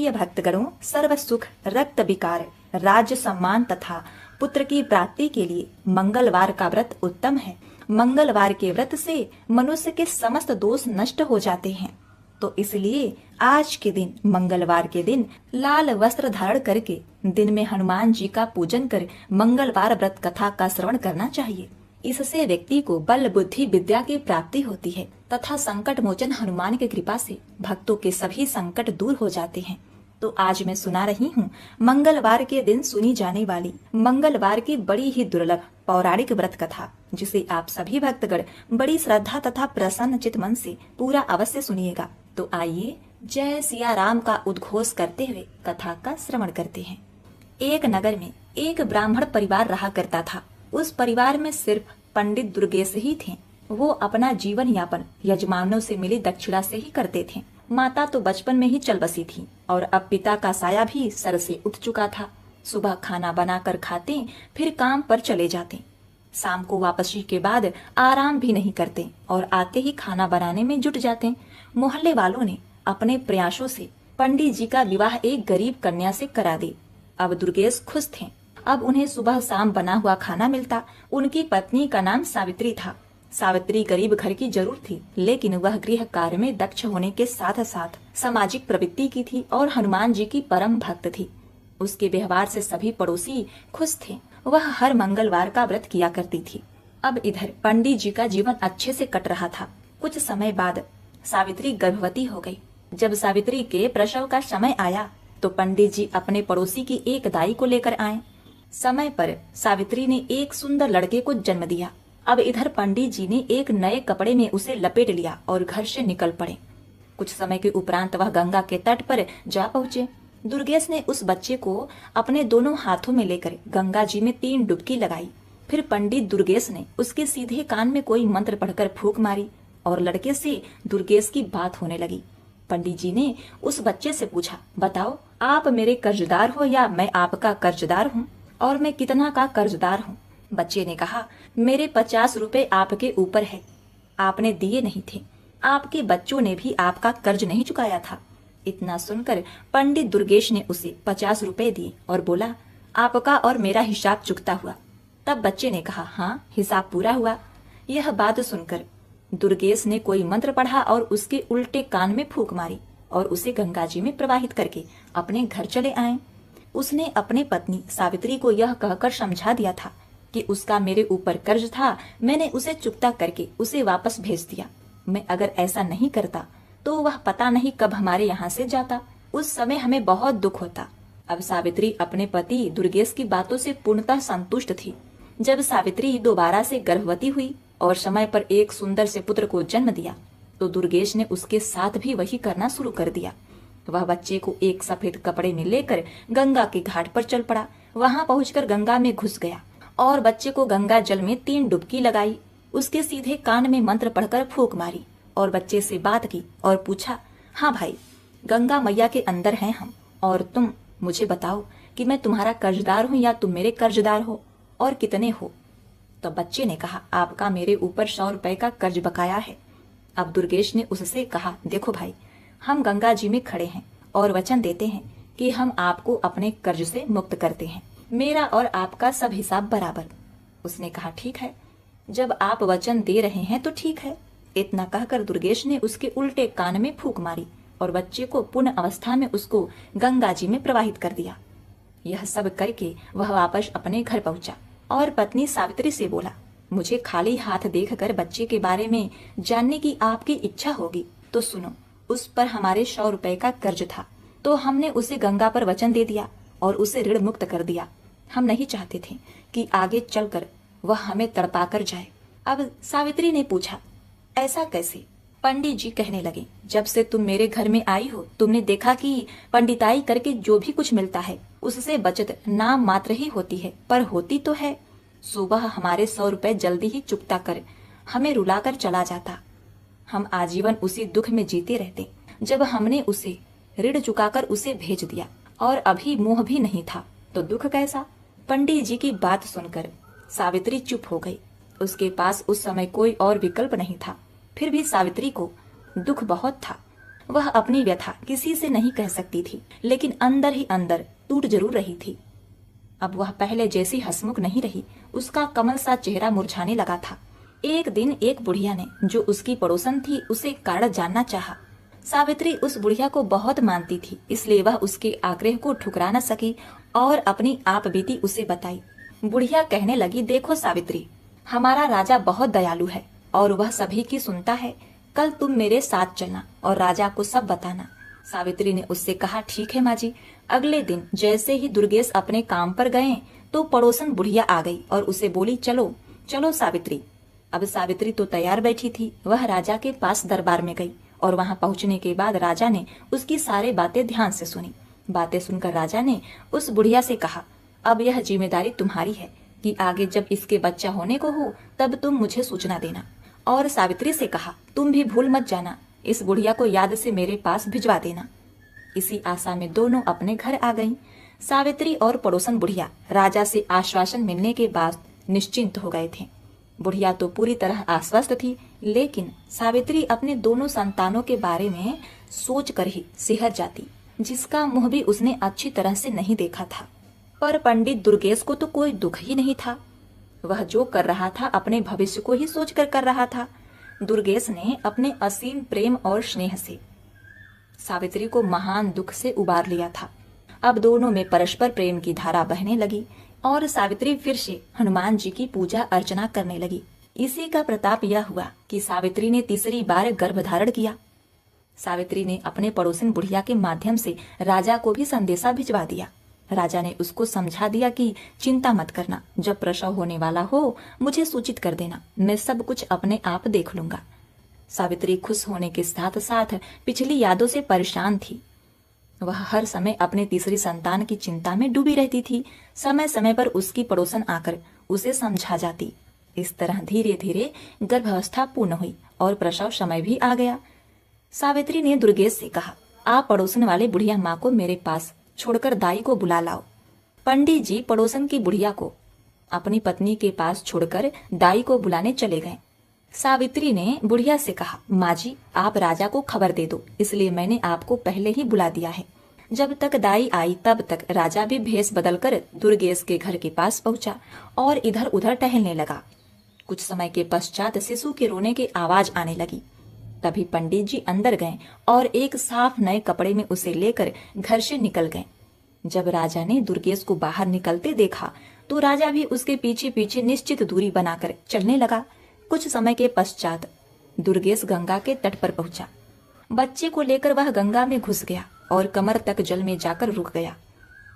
प्रिय भक्तगणों, सर्व सुख, रक्त विकार, राज्य सम्मान तथा पुत्र की प्राप्ति के लिए मंगलवार का व्रत उत्तम है। मंगलवार के व्रत से मनुष्य के समस्त दोष नष्ट हो जाते हैं। तो इसलिए आज के दिन, मंगलवार के दिन, लाल वस्त्र धारण करके दिन में हनुमान जी का पूजन कर मंगलवार व्रत कथा का श्रवण करना चाहिए। इससे व्यक्ति को बल बुद्धि विद्या की प्राप्ति होती है तथा संकट मोचन हनुमान की कृपा से भक्तों के सभी संकट दूर हो जाते हैं। तो आज मैं सुना रही हूँ मंगलवार के दिन सुनी जाने वाली मंगलवार की बड़ी ही दुर्लभ पौराणिक व्रत कथा, जिसे आप सभी भक्तगण बड़ी श्रद्धा तथा प्रसन्न चित मन से पूरा अवश्य सुनिएगा। तो आइए जय सिया राम का उद्घोष करते हुए कथा का श्रवण करते हैं। एक नगर में एक ब्राह्मण परिवार रहा करता था। उस परिवार में सिर्फ पंडित दुर्गेश ही थे। वो अपना जीवन यापन यजमानों से मिली दक्षिणा से ही करते थे। माता तो बचपन में ही चल बसी थी और अब पिता का साया भी सर से उठ चुका था। सुबह खाना बनाकर खाते, फिर काम पर चले जाते। शाम को वापसी के बाद आराम भी नहीं करते और आते ही खाना बनाने में जुट जाते। मोहल्ले वालों ने अपने प्रयासों से पंडित जी का विवाह एक गरीब कन्या से करा दी। अब दुर्गेश खुश थे। अब उन्हें सुबह शाम बना हुआ खाना मिलता। उनकी पत्नी का नाम सावित्री था। सावित्री गरीब घर की जरूर थी, लेकिन वह गृह कार्य में दक्ष होने के साथ साथ सामाजिक प्रवृत्ति की थी और हनुमान जी की परम भक्त थी। उसके व्यवहार से सभी पड़ोसी खुश थे। वह हर मंगलवार का व्रत किया करती थी। अब इधर पंडित जी का जीवन अच्छे से कट रहा था। कुछ समय बाद सावित्री गर्भवती हो गई। जब सावित्री के प्रसव का समय आया तो पंडित जी अपने पड़ोसी की एक दाई को लेकर आए। समय पर सावित्री ने एक सुंदर लड़के को जन्म दिया। अब इधर पंडित जी ने एक नए कपड़े में उसे लपेट लिया और घर से निकल पड़े। कुछ समय के उपरांत वह गंगा के तट पर जा पहुँचे। दुर्गेश ने उस बच्चे को अपने दोनों हाथों में लेकर गंगा जी में 3 डुबकी लगाई। फिर पंडित दुर्गेश ने उसके सीधे कान में कोई मंत्र पढ़कर फूंक मारी और लड़के से दुर्गेश की बात होने लगी। पंडित जी ने उस बच्चे से पूछा, बताओ आप मेरे कर्जदार हो या मैं आपका कर्जदार हूँ, और मैं कितना का कर्जदार हूँ? बच्चे ने कहा, मेरे 50 रुपए आपके ऊपर है, आपने दिए नहीं थे। आपके बच्चों ने भी आपका कर्ज नहीं चुकाया था। इतना सुनकर पंडित दुर्गेश ने उसे 50 रुपए दिए और बोला, आपका और मेरा हिसाब चुकता हुआ। तब बच्चे ने कहा, हाँ हिसाब पूरा हुआ। यह बात सुनकर दुर्गेश ने कोई मंत्र पढ़ा और उसके उल्टे कान में फूंक मारी और उसे गंगा जी में प्रवाहित करके अपने घर चले आए। उसने अपने पत्नी सावित्री को यह कहकर समझा दिया था कि उसका मेरे ऊपर कर्ज था, मैंने उसे चुकता करके उसे वापस भेज दिया। मैं अगर ऐसा नहीं करता तो वह पता नहीं कब हमारे यहाँ से जाता। उस समय हमें बहुत दुख होता। अब सावित्री अपने पति दुर्गेश की बातों से पूर्णतः संतुष्ट थी। जब सावित्री दोबारा से गर्भवती हुई और समय पर एक सुंदर से पुत्र को जन्म दिया तो दुर्गेश ने उसके साथ भी वही करना शुरू कर दिया। वह बच्चे को एक सफेद कपड़े में लेकर गंगा के घाट पर चल पड़ा। वहां पहुंचकर गंगा में घुस गया और बच्चे को गंगा जल में 3 डुबकी लगाई। उसके सीधे कान में मंत्र पढ़कर फूंक मारी और बच्चे से बात की और पूछा, हाँ भाई, गंगा मैया के अंदर हैं हम, और तुम मुझे बताओ कि मैं तुम्हारा कर्जदार हूँ या तुम मेरे कर्जदार हो, और कितने हो? तो बच्चे ने कहा, आपका मेरे ऊपर 100 रुपए का कर्ज बकाया है। अब दुर्गेश ने उससे कहा, देखो भाई, हम गंगा जी में खड़े हैं और वचन देते हैं कि हम आपको अपने कर्ज से मुक्त करते हैं। मेरा और आपका सब हिसाब बराबर। उसने कहा, ठीक है, जब आप वचन दे रहे हैं तो ठीक है। इतना कहकर दुर्गेश ने उसके उल्टे कान में फूंक मारी और बच्चे को पूर्ण अवस्था में उसको गंगा जी में प्रवाहित कर दिया। यह सब करके वह वापस अपने घर पहुंचा और पत्नी सावित्री से बोला, मुझे खाली हाथ देखकर बच्चे के बारे में जानने की आपकी इच्छा होगी तो सुनो। उस पर हमारे 100 रुपए का कर्ज था, तो हमने उसे गंगा पर वचन दे दिया और उसे ऋण मुक्त कर दिया। हम नहीं चाहते थे कि आगे चलकर वह हमें तड़पा कर जाए। अब सावित्री ने पूछा, ऐसा कैसे? पंडित जी कहने लगे, जब से तुम मेरे घर में आई हो तुमने देखा कि पंडिताई करके जो भी कुछ मिलता है उससे बचत नाम मात्र ही होती है, पर होती तो है। सुबह हमारे 100 रुपए जल्दी ही चुकता कर हमें रुलाकर चला जाता। हम आजीवन उसी दुख में जीते रहते। जब हमने उसे ऋण चुकाकर उसे भेज दिया और अभी मुंह भी नहीं था तो दुख कैसा? पंडित जी की बात सुनकर सावित्री चुप हो गई। उसके पास उस समय कोई और विकल्प नहीं था। फिर भी सावित्री को दुख बहुत था। वह अपनी व्यथा किसी से नहीं कह सकती थी, लेकिन अंदर ही अंदर टूट जरूर रही थी। अब वह पहले जैसी हंसमुख नहीं रही, उसका कमल सा चेहरा मुरझाने लगा था। एक दिन एक बुढ़िया ने, जो उसकी पड़ोसन थी, उसे कारण जानना चाहा। सावित्री उस बुढ़िया को बहुत मानती थी, इसलिए वह उसके आग्रह को ठुकरा न सकी और अपनी आप बीती उसे बताई। बुढ़िया कहने लगी, देखो सावित्री, हमारा राजा बहुत दयालु है और वह सभी की सुनता है। कल तुम मेरे साथ चलना और राजा को सब बताना। सावित्री ने उससे कहा, ठीक है माँ जी। अगले दिन जैसे ही दुर्गेश अपने काम पर गए तो पड़ोसन बुढ़िया आ गई और उसे बोली, चलो चलो सावित्री। अब सावित्री तो तैयार बैठी थी। वह राजा के पास दरबार में गई और वहां पहुंचने के बाद राजा ने उसकी सारी बातें ध्यान से सुनी। बातें सुनकर राजा ने उस बुढ़िया से कहा, अब यह जिम्मेदारी तुम्हारी है कि आगे जब इसके बच्चा होने को हो तब तुम मुझे सूचना देना। और सावित्री से कहा, तुम भी भूल मत जाना, इस बुढ़िया को याद से मेरे पास भिजवा देना। इसी आशा में दोनों अपने घर आ गईं। सावित्री और पड़ोसन बुढ़िया राजा से आश्वासन मिलने के बाद निश्चिंत हो गए थे। बुढ़िया तो पूरी तरह आश्वस्त थी, लेकिन सावित्री अपने दोनों संतानों के बारे में सोच कर ही सिहर जाती, जिसका मुंह भी उसने अच्छी तरह से नहीं देखा था। पर पंडित दुर्गेश को तो कोई दुख ही नहीं था। वह जो कर रहा था अपने भविष्य को ही सोच कर रहा था। दुर्गेश ने अपने असीम प्रेम और स्नेह से सावित्री को महान दुख से उबार लिया था। अब दोनों में परस्पर प्रेम की धारा बहने लगी और सावित्री फिर से हनुमान जी की पूजा अर्चना करने लगी। इसी का प्रताप यह हुआ कि सावित्री ने तीसरी बार गर्भ धारण किया। सावित्री ने अपने पड़ोसन बुढ़िया के माध्यम से राजा को भी संदेशा भिजवा दिया। राजा ने उसको समझा दिया कि चिंता मत करना, जब प्रसव होने वाला हो मुझे सूचित कर देना, मैं सब कुछ अपने आप देख लूंगा। सावित्री खुश होने के साथ साथ पिछली यादों से परेशान थी। वह हर समय अपने तीसरी संतान की चिंता में डूबी रहती थी। समय समय पर उसकी पड़ोसन आकर उसे समझा जाती। इस तरह धीरे धीरे गर्भावस्था पूर्ण हुई और प्रसव समय भी आ गया। सावित्री ने दुर्गेश से कहा, आप पड़ोसन वाले बुढ़िया माँ को मेरे पास छोड़कर दाई को बुला लाओ। पंडित जी पड़ोसन की बुढ़िया को अपनी पत्नी के पास छोड़कर दाई को बुलाने चले गए। सावित्री ने बुढ़िया से कहा, माँ जी आप राजा को खबर दे दो, इसलिए मैंने आपको पहले ही बुला दिया है। जब तक दाई आई तब तक राजा भी भेष बदलकर दुर्गेश के घर के पास पहुंचा और इधर उधर टहलने लगा। कुछ समय के पश्चात शिशु के रोने की आवाज आने लगी। तभी पंडित जी अंदर गए और एक साफ नए कपड़े में उसे लेकर घर से निकल गए। जब राजा ने दुर्गेश को बाहर निकलते देखा तो राजा भी उसके पीछे पीछे निश्चित दूरी बनाकर चलने लगा। कुछ समय के पश्चात दुर्गेश गंगा के तट पर पहुंचा। बच्चे को लेकर वह गंगा में घुस गया और कमर तक जल में जाकर रुक गया।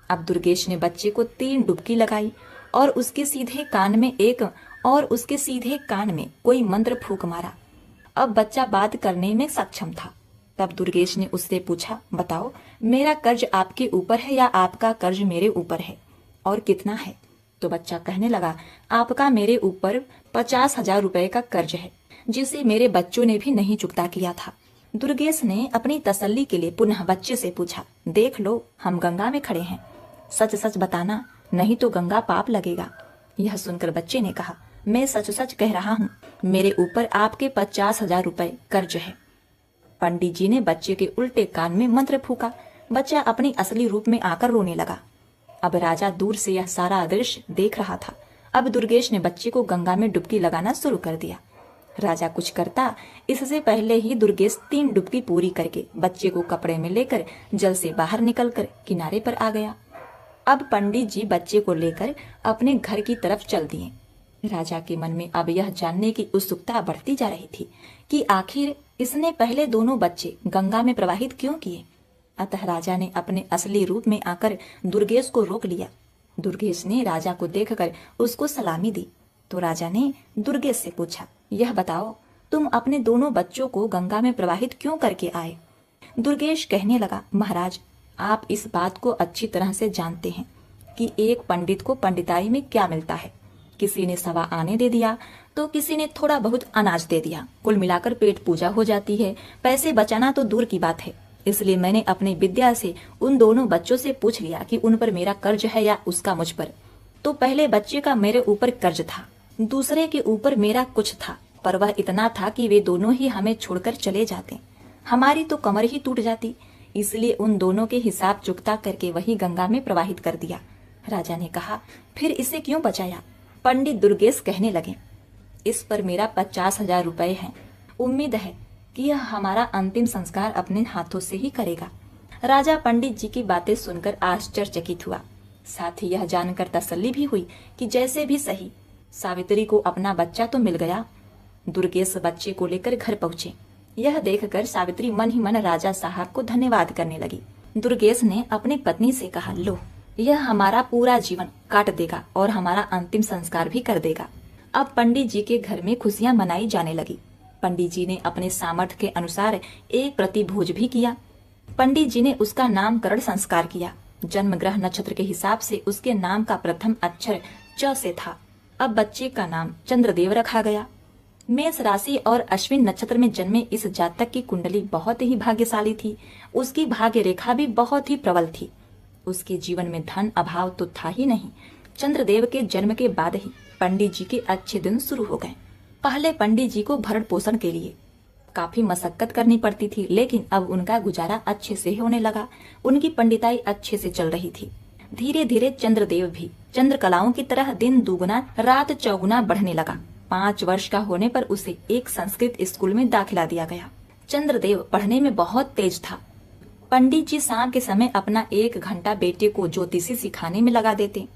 अब दुर्गेश ने बच्चे को 3 डुबकी लगाई और उसके सीधे कान में कोई मंत्र फूंक मारा। अब बच्चा बात करने में सक्षम था। तब दुर्गेश ने उससे पूछा, बताओ मेरा कर्ज आपके ऊपर है या आपका कर्ज मेरे ऊपर है, और कितना है? तो बच्चा कहने लगा, आपका मेरे ऊपर 50,000 रुपए का कर्ज है, जिसे मेरे बच्चों ने भी नहीं चुकता किया था। दुर्गेश ने अपनी तसल्ली के लिए पुनः बच्चे से पूछा, देख लो हम गंगा में खड़े हैं, सच सच बताना, नहीं तो गंगा पाप लगेगा। यह सुनकर बच्चे ने कहा, मैं सच सच कह रहा हूँ, मेरे ऊपर आपके 50,000 रुपए कर्ज है। पंडित जी ने बच्चे के उल्टे कान में मंत्र फूका। बच्चा अपनी असली रूप में आकर रोने लगा। अब राजा दूर से यह सारा दृश्य देख रहा था। अब दुर्गेश ने बच्चे को गंगा में डुबकी लगाना शुरू कर दिया। राजा कुछ करता इससे पहले ही दुर्गेश 3 डुबकी पूरी करके बच्चे को कपड़े में लेकर जल से बाहर निकलकर किनारे पर आ गया। अब पंडित जी बच्चे को लेकर अपने घर की तरफ चल दिए। राजा के मन में अब यह जानने की उत्सुकता बढ़ती जा रही थी कि आखिर इसने पहले दोनों बच्चे गंगा में प्रवाहित क्यों किए। अतः राजा ने अपने असली रूप में आकर दुर्गेश को रोक लिया। दुर्गेश ने राजा को देखकर उसको सलामी दी तो राजा ने दुर्गेश से पूछा, यह बताओ तुम अपने दोनों बच्चों को गंगा में प्रवाहित क्यों करके आए? दुर्गेश कहने लगा, महाराज आप इस बात को अच्छी तरह से जानते हैं कि एक पंडित को पंडिताई में क्या मिलता है। किसी ने 1.25 आने दे दिया तो किसी ने थोड़ा बहुत अनाज दे दिया, कुल मिलाकर पेट पूजा हो जाती है। पैसे बचाना तो दूर की बात है। इसलिए मैंने अपनी विद्या से उन दोनों बच्चों से पूछ लिया कि उन पर मेरा कर्ज है या उसका मुझ पर। तो पहले बच्चे का मेरे ऊपर कर्ज था, दूसरे के ऊपर मेरा कुछ था, पर वह इतना था कि वे दोनों ही हमें छोड़कर चले जाते। हमारी तो कमर ही टूट जाती। इसलिए उन दोनों के हिसाब चुकता करके वही गंगा में प्रवाहित कर दिया। राजा ने कहा, फिर इसे क्यों बचाया? पंडित दुर्गेश कहने लगे, इस पर मेरा 50,000 रुपए है। उम्मीद है कि यह हमारा अंतिम संस्कार अपने हाथों से ही करेगा। राजा पंडित जी की बातें सुनकर आश्चर्यचकित हुआ। साथ ही यह जानकर तसल्ली भी हुई कि जैसे भी सही सावित्री को अपना बच्चा तो मिल गया। दुर्गेश बच्चे को लेकर घर पहुंचे। यह देखकर सावित्री मन ही मन राजा साहब को धन्यवाद करने लगी। दुर्गेश ने अपनी पत्नी से कहा, लो, यह हमारा पूरा जीवन काट देगा और हमारा अंतिम संस्कार भी कर देगा। अब पंडित जी के घर में खुशियां मनाई जाने लगी। पंडित जी ने अपने सामर्थ्य के अनुसार एक प्रतिभोज भी किया। पंडित जी ने उसका नामकरण संस्कार किया। जन्म ग्रह नक्षत्र के हिसाब से उसके नाम का प्रथम अक्षर च से था। अब बच्चे का नाम चंद्रदेव रखा गया। मेष राशि और अश्विन नक्षत्र में जन्मे इस जातक की कुंडली बहुत ही भाग्यशाली थी। उसकी भाग्य रेखा भी बहुत ही प्रबल थी। उसके जीवन में धन अभाव तो था ही नहीं। चंद्रदेव के जन्म के बाद ही पंडित जी के अच्छे दिन शुरू हो गए। पहले पंडित जी को भरण पोषण के लिए काफी मशक्कत करनी पड़ती थी, लेकिन अब उनका गुजारा अच्छे से होने लगा। उनकी पंडिताई अच्छे से चल रही थी। धीरे धीरे चंद्रदेव भी चंद्रकलाओं की तरह दिन दुगुना रात चौगुना बढ़ने लगा। 5 वर्ष का होने पर उसे एक संस्कृत स्कूल में दाखिला दिया गया। चंद्रदेव पढ़ने में बहुत तेज था। पंडित जी शाम के समय अपना 1 घंटा बेटे को ज्योतिषी सिखाने में लगा देते।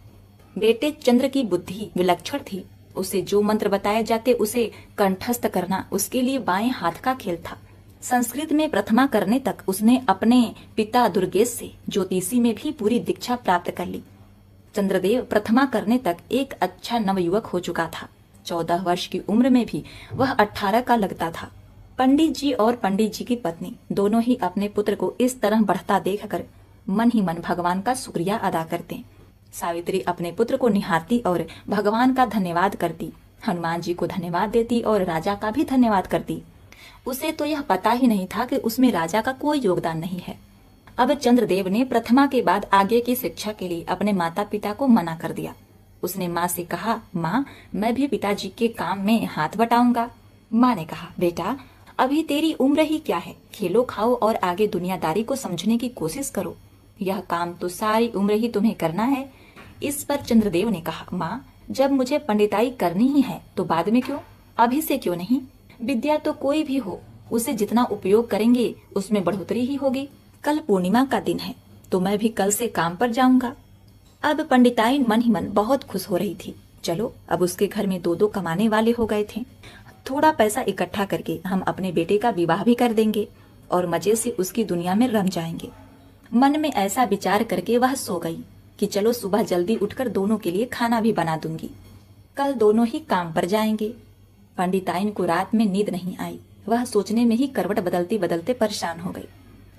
बेटे चंद्र की बुद्धि विलक्षण थी। उसे जो मंत्र बताए जाते उसे कंठस्थ करना उसके लिए बाएं हाथ का खेल था। संस्कृत में प्रथमा करने तक उसने अपने पिता दुर्गेश से ज्योतिषी में भी पूरी दीक्षा प्राप्त कर ली। चंद्रदेव प्रथमा करने तक एक अच्छा नवयुवक हो चुका था। 14 वर्ष की उम्र में भी वह 18 का लगता था। पंडित जी और पंडित जी की पत्नी दोनों ही अपने पुत्र को इस तरह बढ़ता देखकर मन ही मन भगवान का शुक्रिया अदा करते। सावित्री अपने पुत्र को निहारती और भगवान का धन्यवाद करती, हनुमान जी को धन्यवाद देती और राजा का भी धन्यवाद करती। उसे तो यह पता ही नहीं था कि उसमें राजा का कोई योगदान नहीं है। अब चंद्रदेव ने प्रथमा के बाद आगे की शिक्षा के लिए अपने माता पिता को मना कर दिया। उसने माँ से कहा, माँ, मैं भी पिताजी के काम में हाथ बटाऊंगा। माँ ने कहा, बेटा, अभी तेरी उम्र ही क्या है, खेलो खाओ और आगे दुनियादारी को समझने की कोशिश करो। यह काम तो सारी उम्र ही तुम्हें करना है। इस पर चंद्रदेव ने कहा, माँ, जब मुझे पंडिताई करनी ही है तो बाद में क्यों, अभी से क्यों नहीं? विद्या तो कोई भी हो, उसे जितना उपयोग करेंगे उसमें बढ़ोतरी ही होगी। कल पूर्णिमा का दिन है तो मैं भी कल से काम पर जाऊंगा। अब पंडिताई मन ही मन बहुत खुश हो रही थी। चलो, अब उसके घर में 2-2 कमाने वाले हो गए थे। थोड़ा पैसा इकट्ठा करके हम अपने बेटे का विवाह भी कर देंगे और मजे से उसकी दुनिया में रम जाएंगे। मन में ऐसा विचार करके वह सो गई कि चलो सुबह जल्दी उठकर दोनों के लिए खाना भी बना दूंगी, कल दोनों ही काम पर जाएंगे। पंडिताइन को रात में नींद नहीं आई। वह सोचने में ही करवट बदलते बदलते परेशान हो गई।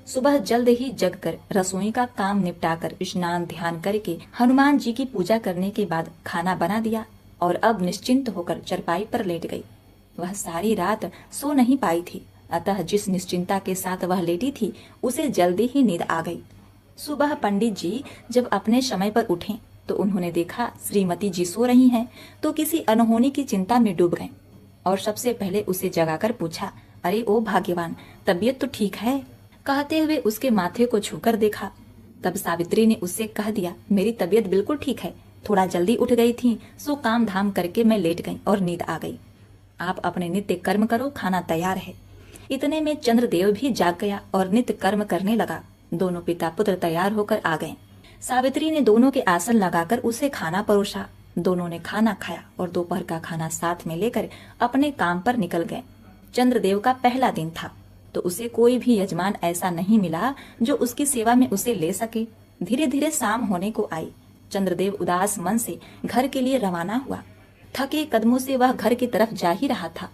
सुबह जल्द ही जगकर रसोई का काम निपटाकर स्नान ध्यान करके हनुमान जी की पूजा करने के बाद खाना बना दिया और अब निश्चिंत होकर चरपाई पर लेट गई। वह सारी रात सो नहीं पाई थी, अतः जिस निश्चिंता के साथ वह लेटी थी उसे जल्दी ही नींद आ गई। सुबह पंडित जी जब अपने समय पर उठे तो उन्होंने देखा श्रीमती जी सो रही हैं, तो किसी अनहोनी की चिंता में डूब गए और सबसे पहले उसे जगाकर पूछा, अरे ओ भाग्यवान, तबीयत तो ठीक है? कहते हुए उसके माथे को छूकर देखा। तब सावित्री ने उससे कह दिया, मेरी तबीयत बिल्कुल ठीक है, थोड़ा जल्दी उठ गई थी, सो काम धाम करके मैं लेट गई और नींद आ गई। आप अपने नित्य कर्म करो, खाना तैयार है। इतने में चंद्रदेव भी जाग गया और नित्य कर्म करने लगा। दोनों पिता पुत्र तैयार होकर आ गए। सावित्री ने दोनों के आसन लगाकर उसे खाना परोसा। दोनों ने खाना खाया और दोपहर का खाना साथ में लेकर अपने काम पर निकल गए। चंद्रदेव का पहला दिन था तो उसे कोई भी यजमान ऐसा नहीं मिला जो उसकी सेवा में उसे ले सके। धीरे धीरे शाम होने को आई। चंद्रदेव उदास मन से घर के लिए रवाना हुआ। थके कदमों से वह घर की तरफ जा ही रहा था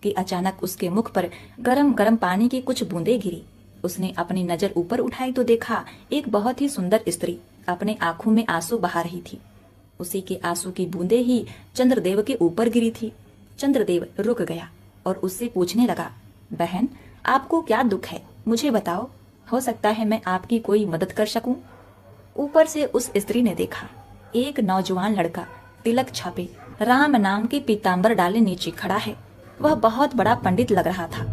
कि अचानक उसके मुख पर गरम गरम पानी की कुछ बूंदें गिरी। उसने अपनी नजर ऊपर उठाई तो देखा एक बहुत ही सुंदर स्त्री अपने आंखों में आंसू बहा रही थी। उसी के आंसू की बूंदें ही चंद्रदेव के ऊपर गिरी थी। चंद्रदेव रुक गया और उससे पूछने लगा, बहन, आपको क्या दुख है, मुझे बताओ, हो सकता है मैं आपकी कोई मदद कर सकूं। ऊपर से उस स्त्री ने देखा एक नौजवान लड़का तिलक छापे राम नाम के पीताम्बर डाले नीचे खड़ा है। वह बहुत बड़ा पंडित लग रहा था।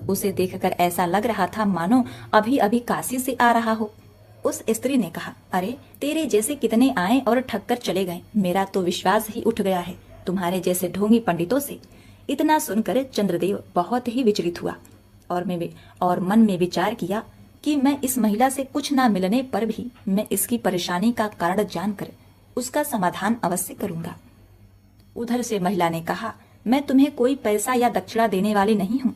उसे देखकर ऐसा लग रहा था मानो अभी अभी काशी से आ रहा हो। उस स्त्री ने कहा, अरे तेरे जैसे कितने आए और ठग कर चले गए, मेरा तो विश्वास ही उठ गया है तुम्हारे जैसे ढोंगी पंडितों से। इतना सुनकर चंद्रदेव बहुत ही विचलित हुआ और मन में विचार किया कि मैं इस महिला से कुछ ना मिलने पर भी मैं इसकी परेशानी का कारण जानकर उसका समाधान अवश्य करूंगा। उधर से महिला ने कहा, मैं तुम्हें कोई पैसा या दक्षिणा देने वाली नहीं हूँ।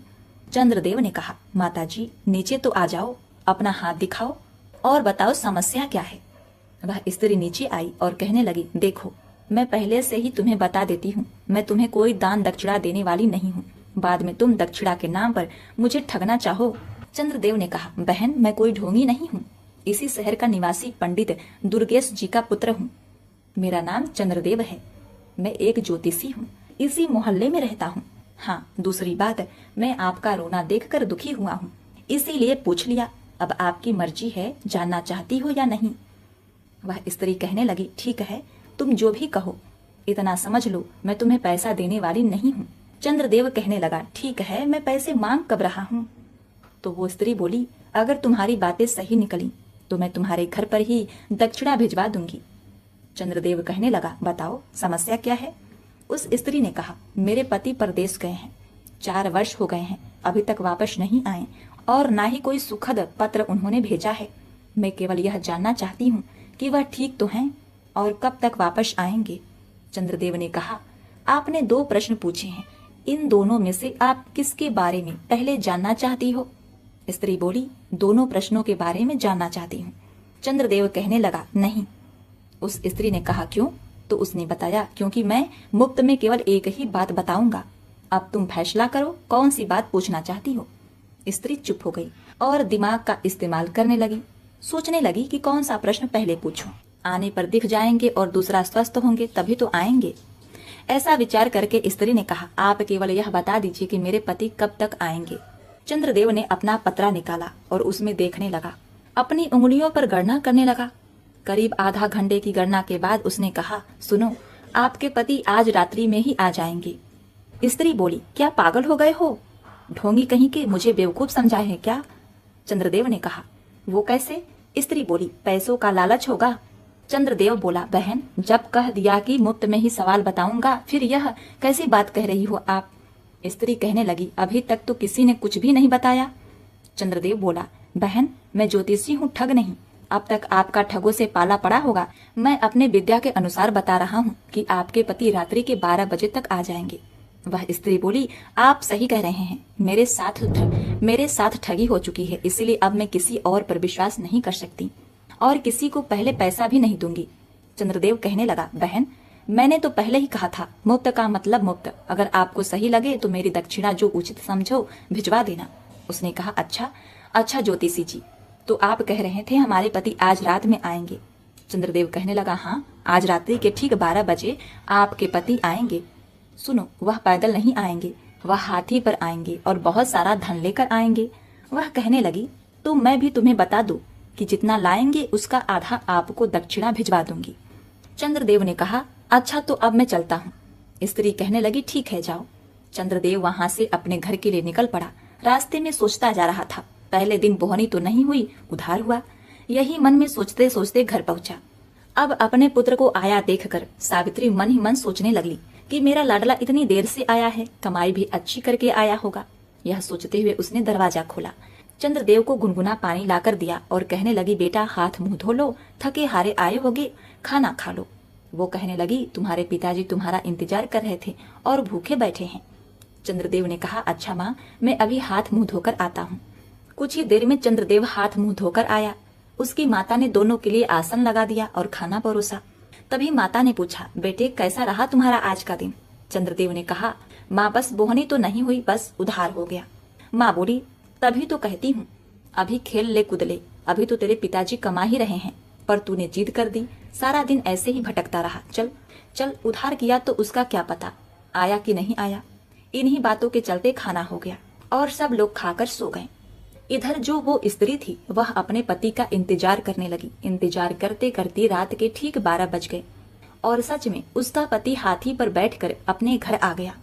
चंद्रदेव ने कहा, माताजी नीचे तो आ जाओ, अपना हाथ दिखाओ और बताओ समस्या क्या है। वह स्त्री नीचे आई और कहने लगी, देखो मैं पहले से ही तुम्हें बता देती हूँ, मैं तुम्हें कोई दान दक्षिणा देने वाली नहीं हूँ। बाद में तुम दक्षिणा के नाम पर मुझे ठगना चाहो। चंद्रदेव ने कहा, बहन मैं कोई ढोंगी नहीं हूँ, इसी शहर का निवासी पंडित दुर्गेश जी का पुत्र हूँ। मेरा नाम चंद्रदेव है, मैं एक ज्योतिषी हूँ, इसी मोहल्ले में रहता हूँ। हाँ, दूसरी बात, मैं आपका रोना देखकर दुखी हुआ हूँ, इसीलिए पूछ लिया। अब आपकी मर्जी है, जानना चाहती हो या नहीं। वह स्त्री कहने लगी, ठीक है, तुम जो भी कहो, इतना समझ लो मैं तुम्हें पैसा देने वाली नहीं हूँ। चंद्रदेव कहने लगा, ठीक है, मैं पैसे मांग कब रहा हूँ। तो वो स्त्री बोली, अगर तुम्हारी बातें सही निकली तो मैं तुम्हारे घर पर ही दक्षिणा भिजवा दूंगी। चंद्रदेव कहने लगा, बताओ समस्या क्या है। उस स्त्री ने कहा, मेरे पति परदेश गए हैं, 4 वर्ष हो गए हैं, अभी तक वापस नहीं आए और ना ही कोई सुखद पत्र उन्होंने भेजा है। मैं केवल यह जानना चाहती हूँ कि वह ठीक तो हैं और कब तक वापस आएंगे। चंद्रदेव ने कहा, आपने 2 प्रश्न पूछे हैं, इन दोनों में से आप किसके बारे में पहले जानना चाहती हो। स्त्री बोली, दोनों प्रश्नों के बारे में जानना चाहती हूँ। चंद्रदेव कहने लगा, नहीं। उस स्त्री ने कहा, क्यों। तो उसने बताया, क्योंकि मैं मुफ्त में केवल एक ही बात बताऊंगा, अब तुम फैसला करो कौन सी बात पूछना चाहती हो। स्त्री चुप हो गई और दिमाग का इस्तेमाल करने लगी, सोचने लगी कि कौन सा प्रश्न पहले पूछूं, आने पर दिख जाएंगे और दूसरा स्वस्थ होंगे तभी तो आएंगे। ऐसा विचार करके स्त्री ने कहा, आप केवल यह बता दीजिए कि मेरे पति कब तक आएंगे। चंद्रदेव ने अपना पत्रा निकाला और उसमें देखने लगा, अपनी उंगलियों पर गणना करने लगा। करीब आधा घंटे की गणना के बाद उसने कहा, सुनो, आपके पति आज रात्रि में ही आ जाएंगे। स्त्री बोली, क्या पागल हो गए हो, ढोंगी कहीं के, मुझे बेवकूफ समझाए हैं क्या। चंद्रदेव ने कहा, वो कैसे। स्त्री बोली, पैसों का लालच होगा। चंद्रदेव बोला, बहन जब कह दिया कि मुफ्त में ही सवाल बताऊंगा, फिर यह कैसी बात कह रही हो आप। स्त्री कहने लगी, अभी तक तो किसी ने कुछ भी नहीं बताया। चंद्रदेव बोला, बहन मैं ज्योतिषी हूँ, ठग नहीं, अब तक आपका ठगों से पाला पड़ा होगा। मैं अपने विद्या के अनुसार बता रहा हूँ कि आपके पति रात्रि के 12 बजे तक आ जाएंगे। वह स्त्री बोली, आप सही कह रहे हैं, मेरे साथ ठगी हो चुकी है, इसलिए अब मैं किसी और पर विश्वास नहीं कर सकती और किसी को पहले पैसा भी नहीं दूंगी। चंद्रदेव कहने लगा, बहन मैंने तो पहले ही कहा था, मुफ्त का मतलब मुफ्त, अगर आपको सही लगे तो मेरी दक्षिणा जो उचित समझो भिजवा देना। उसने कहा, अच्छा ज्योतिषी जी, तो आप कह रहे थे हमारे पति आज रात में आएंगे। चंद्रदेव कहने लगा, हाँ, आज रात्रि के ठीक 12 बजे आपके पति आएंगे। सुनो, वह पैदल नहीं आएंगे, वह हाथी पर आएंगे और बहुत सारा धन लेकर आएंगे। वह कहने लगी, तो मैं भी तुम्हें बता दूं कि जितना लाएंगे उसका आधा आपको दक्षिणा भिजवा दूंगी। चंद्रदेव ने कहा, अच्छा तो अब मैं चलता हूँ। स्त्री कहने लगी, ठीक है जाओ। चंद्रदेव वहां से अपने घर के लिए निकल पड़ा। रास्ते में सोचता जा रहा था, पहले दिन बोहनी तो नहीं हुई, उधार हुआ। यही मन में सोचते सोचते घर पहुंचा। अब अपने पुत्र को आया देखकर सावित्री मन ही मन सोचने लगी कि मेरा लाडला इतनी देर से आया है, कमाई भी अच्छी करके आया होगा। यह सोचते हुए उसने दरवाजा खोला, चंद्रदेव को गुनगुना पानी लाकर दिया और कहने लगी, बेटा हाथ मुंह धो लो, थके हारे आए होगे, खाना खा लो। वो कहने लगी, तुम्हारे पिताजी तुम्हारा इंतजार कर रहे थे और भूखे बैठे हैं। चंद्रदेव ने कहा, अच्छा माँ, मैं अभी हाथ मुंह धोकर आता हूँ। कुछ ही देर में चंद्रदेव हाथ मुंह धोकर आया। उसकी माता ने दोनों के लिए आसन लगा दिया और खाना परोसा। तभी माता ने पूछा, बेटे कैसा रहा तुम्हारा आज का दिन। चंद्रदेव ने कहा, माँ बस बोहनी तो नहीं हुई, बस उधार हो गया। माँ बोली, तभी तो कहती हूँ अभी खेल ले कूद ले, अभी तो तेरे पिताजी कमा ही रहे हैं, पर तूने जिद कर दी, सारा दिन ऐसे ही भटकता रहा। चल चल, उधार किया तो उसका क्या पता आया कि नहीं आया। इन्हीं बातों के चलते खाना हो गया और सब लोग खाकर सो गए। इधर जो वो स्त्री थी वह अपने पति का इंतजार करने लगी। इंतजार करते करते रात के ठीक 12 बज गए और सच में उसका पति हाथी पर बैठकर अपने घर आ गया।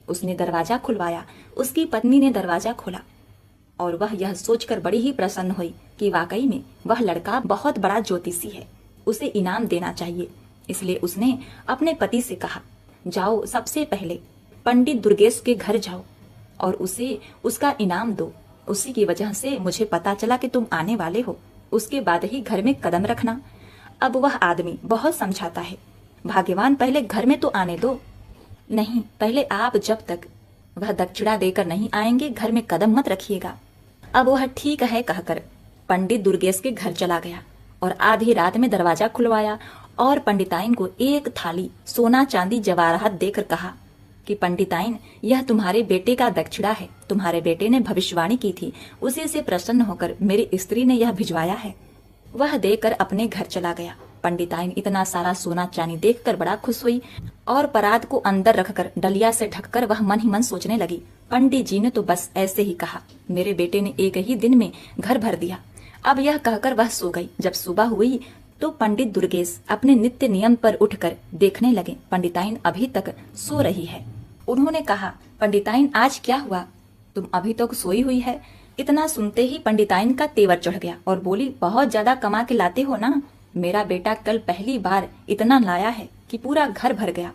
उसने दरवाजा खुलवाया, उसकी पत्नी ने दरवाजा खोला। और वह यह सोचकर बड़ी ही प्रसन्न हुई कि वाकई में वह लड़का बहुत बड़ा ज्योतिषी है, उसे इनाम देना चाहिए। इसलिए उसने अपने पति से कहा, जाओ सबसे पहले पंडित दुर्गेश के घर जाओ और उसे उसका इनाम दो। उसी की वजह से मुझे पता चला कि तुम आने वाले हो, उसके बाद ही घर में कदम रखना। अब वह आदमी बहुत समझाता है, भाग्यवान पहले घर में तो आने दो। नहीं, पहले आप जब तक वह दक्षिणा देकर नहीं आएंगे घर में कदम मत रखिएगा। अब वह ठीक है कहकर पंडित दुर्गेश के घर चला गया और आधी रात में दरवाजा खुलवाया और पंडिताइन को एक थाली सोना चांदी जवाहरात देकर कहा कि पंडिताइन, यह तुम्हारे बेटे का दक्षिणा है। तुम्हारे बेटे ने भविष्यवाणी की थी, उसी से प्रसन्न होकर मेरी स्त्री ने यह भिजवाया है। वह देकर अपने घर चला गया। पंडिताइन इतना सारा सोना चांदी देखकर बड़ा खुश हुई और परात को अंदर रखकर डलिया से ढककर वह मन ही मन सोचने लगी, पंडित जी ने तो बस ऐसे ही कहा, मेरे बेटे ने एक ही दिन में घर भर दिया। अब यह कहकर वह सो गई। जब सुबह हुई तो पंडित दुर्गेश अपने नित्य नियम पर उठकर देखने लगे, पंडिताइन अभी तक सो रही है। उन्होंने कहा, पंडिताइन आज क्या हुआ, तुम अभी तक सोई हुई है। इतना सुनते ही पंडिताइन का तेवर चढ़ गया और बोली, बहुत ज्यादा कमा के लाते हो ना, मेरा बेटा कल पहली बार इतना लाया है कि पूरा घर भर गया।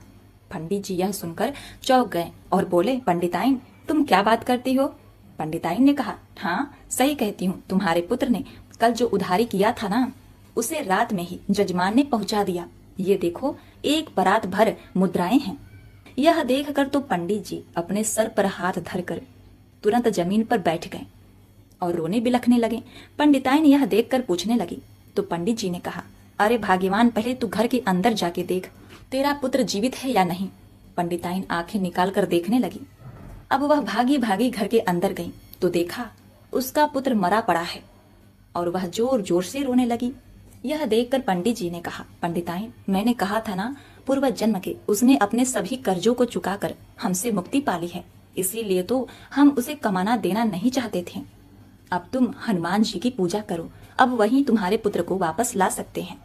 पंडित जी यह सुनकर चौंक गए और बोले, पंडिताइन तुम क्या बात करती हो। पंडिताइन ने कहा, हाँ सही कहती हूँ, तुम्हारे पुत्र ने कल जो उधारी किया था ना, उसे रात में ही जजमान ने पहुंचा दिया। ये देखो, एक परात भर मुद्राएं हैं। यह देखकर तो पंडित जी अपने सर पर हाथ धरकर तुरंत जमीन पर बैठ गए और रोने बिलखने लगे। पंडिताइन यह देखकर पूछने लगी तो पंडित जी ने कहा, अरे भाग्यवान, पहले तू घर के अंदर जाके देख, तेरा पुत्र जीवित है या नहीं। पंडिताइन आंखें निकाल कर देखने लगी। अब वह भागी भागी घर के अंदर गई तो देखा उसका पुत्र मरा पड़ा है और वह जोर जोर से रोने लगी। यह देखकर पंडित जी ने कहा, पंडिताइन मैंने कहा था ना, पूर्व जन्म के उसने अपने सभी कर्जों को चुकाकर हमसे मुक्ति पाली है, इसीलिए तो हम उसे कमाना देना नहीं चाहते थे। अब तुम हनुमान जी की पूजा करो, अब वही तुम्हारे पुत्र को वापस ला सकते हैं।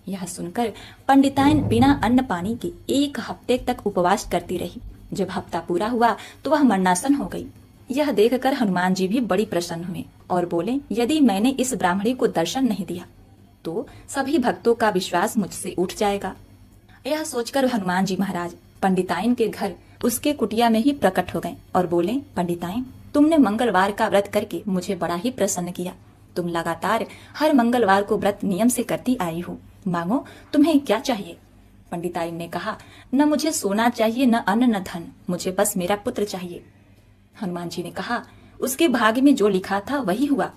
यह सुनकर पंडिताइन बिना अन्न पानी के एक हफ्ते तक उपवास करती रही। जब हफ्ता पूरा हुआ तो वह मरणासन हो गई। यह देखकर हनुमान जी भी बड़ी प्रसन्न हुए और बोले, यदि मैंने इस ब्राह्मणी को दर्शन नहीं दिया तो सभी भक्तों का विश्वास मुझसे उठ जाएगा। यह सोचकर हनुमान जी महाराज पंडिताइन के घर उसके कुटिया में ही प्रकट हो गए और बोले, पंडिताइन तुमने मंगलवार का व्रत करके मुझे बड़ा ही प्रसन्न किया। तुम लगातार हर मंगलवार को व्रत नियम से करती आई हो, मांगो तुम्हें क्या चाहिए। पंडिताइन ने कहा, न मुझे सोना चाहिए, न अन्न न धन, मुझे बस मेरा पुत्र चाहिए। हनुमान जी ने कहा, उसके भाग्य में जो लिखा था वही हुआ।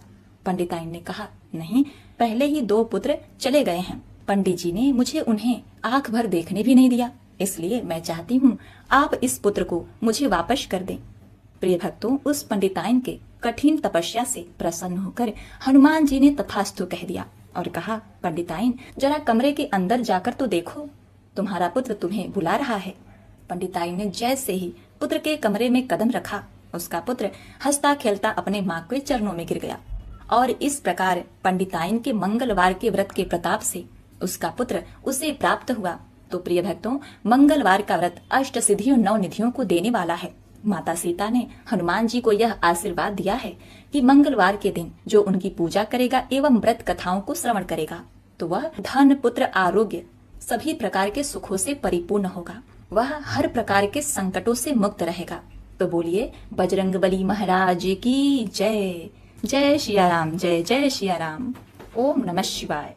पंडिताइन ने कहा, नहीं, पहले ही 2 पुत्र चले गए हैं, पंडित जी ने मुझे उन्हें आंख भर देखने भी नहीं दिया, इसलिए मैं चाहती हूँ आप इस पुत्र को मुझे वापस कर दें। प्रिय भक्तों, उस पंडिताइन के कठिन तपस्या से प्रसन्न होकर हनुमान जी ने तथास्तु कह दिया और कहा, पंडिताइन जरा कमरे के अंदर जाकर तो देखो, तुम्हारा पुत्र तुम्हें बुला रहा है। पंडिताइन ने जैसे ही पुत्र के कमरे में कदम रखा, उसका पुत्र हंसता खेलता अपने माँ के चरणों में गिर गया। और इस प्रकार पंडिताइन के मंगलवार के व्रत के प्रताप से उसका पुत्र उसे प्राप्त हुआ। तो प्रिय भक्तों, मंगलवार का व्रत अष्ट सिद्धियों 9 निधियों को देने वाला है। माता सीता ने हनुमान जी को यह आशीर्वाद दिया है कि मंगलवार के दिन जो उनकी पूजा करेगा एवं व्रत कथाओं को श्रवण करेगा तो वह धन, पुत्र, आरोग्य सभी प्रकार के सुखों से परिपूर्ण होगा, वह हर प्रकार के संकटों से मुक्त रहेगा। तो बोलिए बजरंगबली महाराज की जय। जय सिया राम, जय जय सिया राम। ओम नमः शिवाय।